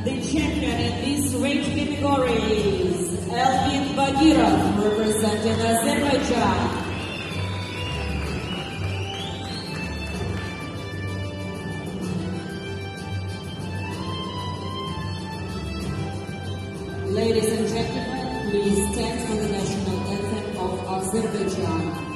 the champion in these weight categories, Elvin Bagirov, representing Azerbaijan. Ladies and gentlemen, please stand for the national anthem of Azerbaijan.